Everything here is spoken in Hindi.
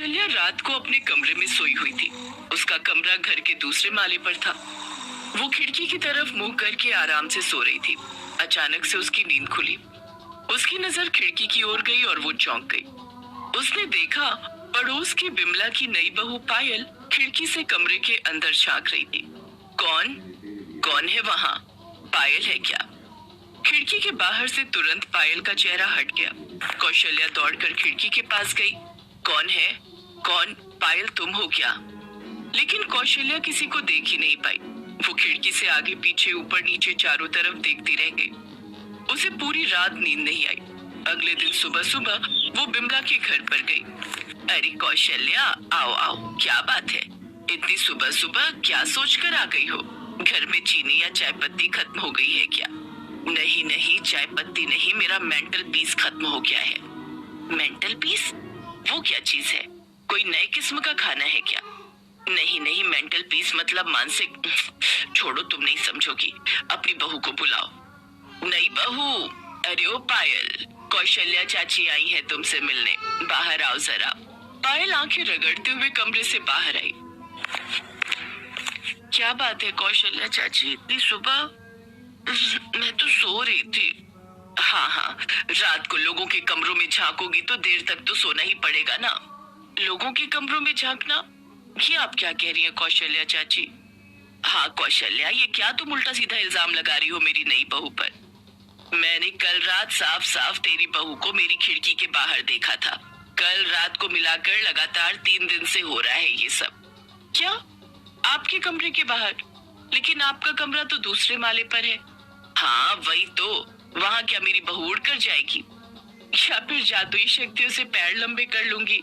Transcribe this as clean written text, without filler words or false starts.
कौशल्या रात को अपने कमरे में सोई हुई थी। उसका कमरा घर के दूसरे माले पर था। वो खिड़की की तरफ मुंह करके आराम से सो रही थी। अचानक से उसकी नींद खुली। उसकी नजर खिड़की की ओर गई और वो चौंक गई। उसने देखा पड़ोस की बिमला की नई बहू पायल खिड़की से कमरे के अंदर झांक रही थी। कौन कौन है वहाँ? पायल है क्या? खिड़की के बाहर से तुरंत पायल का चेहरा हट गया। कौशल्या दौड़कर खिड़की के पास गई। कौन है? कौन? पायल तुम हो क्या? लेकिन कौशल्या किसी को देख ही नहीं पाई। वो खिड़की से आगे पीछे ऊपर नीचे चारों तरफ देखती रह गई। उसे पूरी रात नींद नहीं आई। अगले दिन सुबह सुबह वो बिमला के घर पर गई। अरे कौशल्या, आओ आओ, क्या बात है? इतनी सुबह सुबह क्या सोच कर आ गई हो? घर में चीनी या चाय पत्ती खत्म हो गई है क्या? नहीं नहीं, चाय पत्ती नहीं, मेरा मेंटल पीस खत्म हो गया है। Mental peace? वो क्या चीज है? कोई नए किस्म का खाना है क्या? नहीं नहीं, मेंटल पीस मतलब मानसिक। छोड़ो, तुम नहीं समझोगी। अपनी बहू को बुलाओ। नई बहू? अरे ओ पायल, कौशल्या चाची आई है तुमसे मिलने, बाहर आओ जरा। पायल आंखें रगड़ते हुए कमरे से बाहर आई। क्या बात है कौशल्या चाची, इतनी सुबह? मैं तो सो रही थी। हाँ हाँ, रात को लोगों के कमरों में झांकोगी तो देर तक तो सोना ही पड़ेगा ना। लोगों के कमरों में झांकना? ये आप क्या कह रही हैं कौशल्या चाची? हाँ कौशल्या, ये क्या तुम उल्टा सीधा इल्जाम लगा रही हो मेरी नई बहू पर? मैंने कल रात साफ साफ तेरी बहू को मेरी खिड़की के बाहर देखा था। कल रात को मिलाकर लगातार 3 दिन से हो रहा है ये सब। क्या? आपके कमरे के बाहर? लेकिन आपका कमरा तो दूसरे माले पर है। हाँ वही तो, वहाँ क्या मेरी बहू उड़ कर जाएगी? या फिर जादुई शक्तियों से पैर लंबे कर लूंगी?